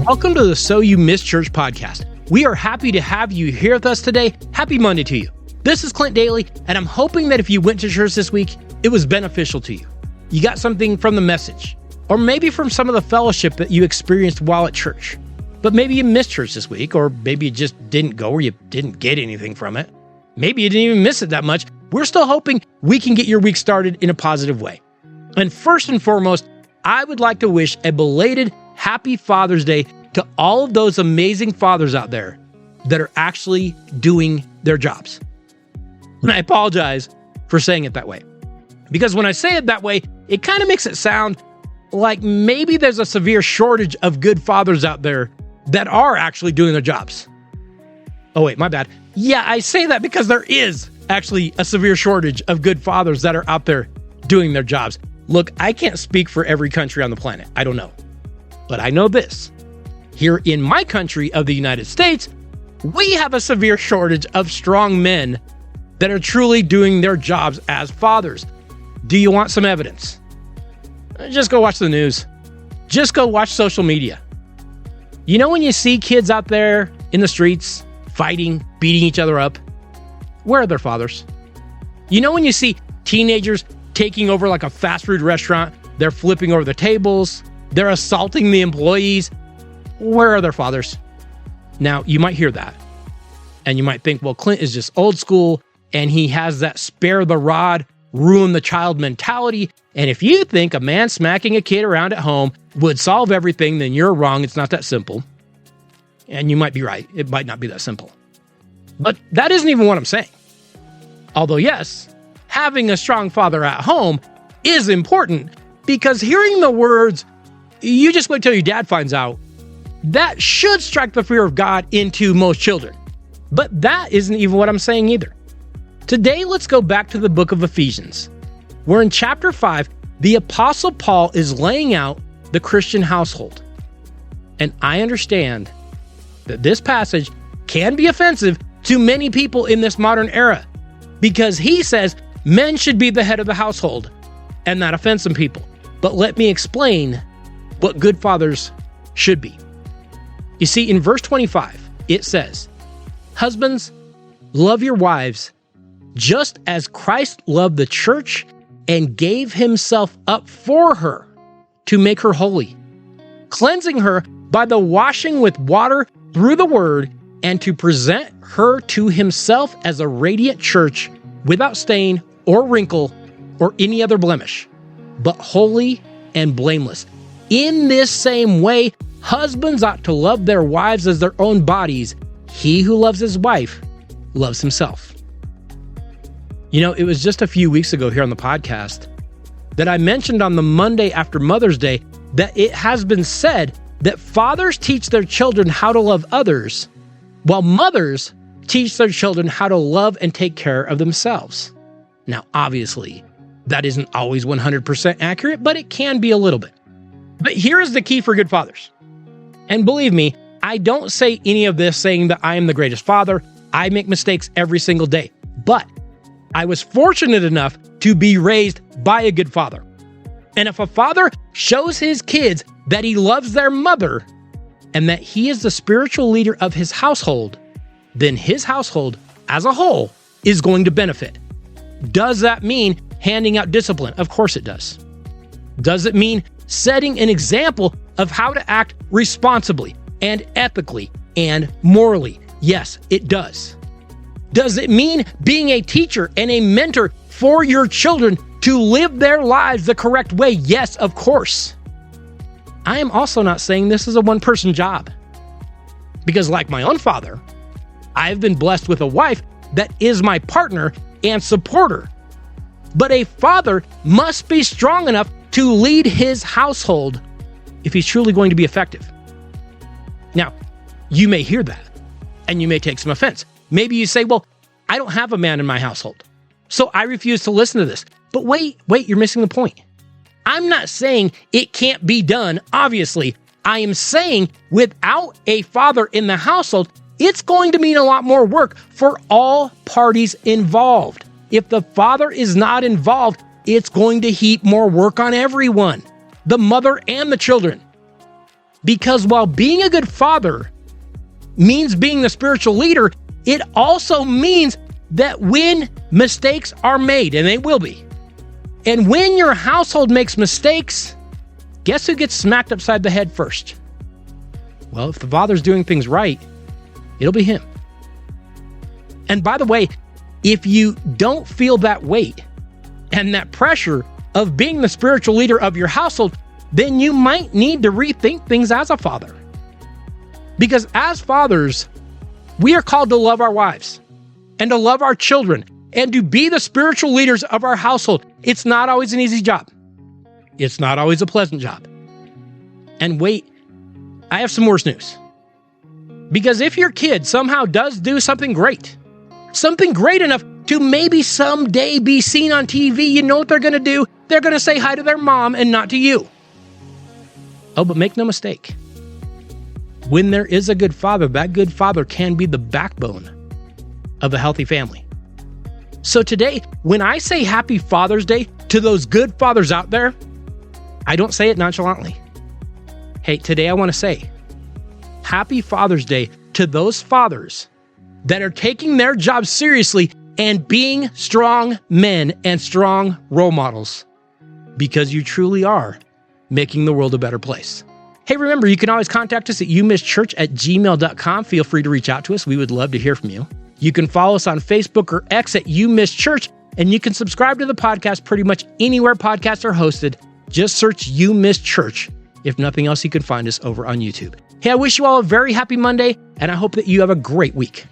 Welcome to the So You Missed Church podcast. We are happy to have you here with us today. Happy Monday to you. This is Clint Daly, and I'm hoping that if you went to church this week, it was beneficial to you. You got something from the message, or maybe from some of the fellowship that you experienced while at church. But maybe you missed church this week, or maybe you just didn't go, or you didn't get anything from it. Maybe you didn't even miss it that much. We're still hoping we can get your week started in a positive way. And first and foremost, I would like to wish a belated Happy Father's Day to all of those amazing fathers out there that are actually doing their jobs. And I apologize for saying it that way, because when I say it that way, it kind of makes it sound like maybe there's a severe shortage of good fathers out there that are actually doing their jobs. Oh wait, my bad. Yeah, I say that because there is actually a severe shortage of good fathers that are out there doing their jobs. Look, I can't speak for every country on the planet. I don't know. But I know this. Here in my country of the United States, we have a severe shortage of strong men that are truly doing their jobs as fathers. Do you want some evidence? Just go watch the news. Just go watch social media. You know when you see kids out there in the streets fighting, beating each other up? Where are their fathers? You know when you see teenagers taking over like a fast food restaurant, they're flipping over the tables, they're assaulting the employees? Where are their fathers? Now, you might hear that, and you might think, well, Clint is just old school, and he has that spare the rod, ruin the child mentality, and if you think a man smacking a kid around at home would solve everything, then you're wrong. It's not that simple. And you might be right. It might not be that simple. But that isn't even what I'm saying. Although, yes, having a strong father at home is important, because hearing the words, "You just wait till your dad finds out," that should strike the fear of God into most children. But that isn't even what I'm saying either. Today, let's go back to the book of Ephesians, where in chapter 5, the Apostle Paul is laying out the Christian household. And I understand that this passage can be offensive to many people in this modern era, because he says men should be the head of the household, and that offends some people. But let me explain what good fathers should be. You see, in verse 25, it says, "Husbands, love your wives, just as Christ loved the church and gave himself up for her to make her holy, cleansing her by the washing with water through the word, and to present her to himself as a radiant church without stain or wrinkle or any other blemish, but holy and blameless. In this same way, husbands ought to love their wives as their own bodies. He who loves his wife loves himself." You know, it was just a few weeks ago here on the podcast that I mentioned on the Monday after Mother's Day that it has been said that fathers teach their children how to love others, while mothers teach their children how to love and take care of themselves. Now, obviously, that isn't always 100% accurate, but it can be a little bit. But here is the key for good fathers. And believe me, I don't say any of this saying that I am the greatest father. I make mistakes every single day. But I was fortunate enough to be raised by a good father. And if a father shows his kids that he loves their mother and that he is the spiritual leader of his household, then his household as a whole is going to benefit. Does that mean handing out discipline? Of course it does. Does it mean setting an example of how to act responsibly and ethically and morally? Yes, it does. Does it mean being a teacher and a mentor for your children to live their lives the correct way? Yes, of course. I am also not saying this is a one-person job, because like my own father, I've been blessed with a wife that is my partner and supporter. But a father must be strong enough to lead his household if he's truly going to be effective. Now, you may hear that, and you may take some offense. Maybe you say, well, I don't have a man in my household, so I refuse to listen to this. But wait, you're missing the point. I'm not saying it can't be done, obviously. I am saying without a father in the household, it's going to mean a lot more work for all parties involved. If the father is not involved, it's going to heap more work on everyone, the mother and the children. Because while being a good father means being the spiritual leader, it also means that when mistakes are made, and they will be, and when your household makes mistakes, guess who gets smacked upside the head first? Well, if the father's doing things right, it'll be him. And by the way, if you don't feel that weight and that pressure of being the spiritual leader of your household, then you might need to rethink things as a father. Because as fathers, we are called to love our wives and to love our children and to be the spiritual leaders of our household. It's not always an easy job. It's not always a pleasant job. And wait, I have some worse news. Because if your kid somehow does do something great enough to maybe someday be seen on TV, you know what they're going to do? They're going to say hi to their mom and not to you. Oh, but make no mistake. When there is a good father, that good father can be the backbone of a healthy family. So today, when I say Happy Father's Day to those good fathers out there, I don't say it nonchalantly. Hey, today I want to say Happy Father's Day to those fathers that are taking their job seriously and being strong men and strong role models, because you truly are making the world a better place. Hey, remember, you can always contact us at youmisschurch@gmail.com. Feel free to reach out to us. We would love to hear from you. You can follow us on Facebook or X at YouMissChurch, and you can subscribe to the podcast pretty much anywhere podcasts are hosted. Just search You Miss Church. If nothing else, you can find us over on YouTube. Hey, I wish you all a very happy Monday, and I hope that you have a great week.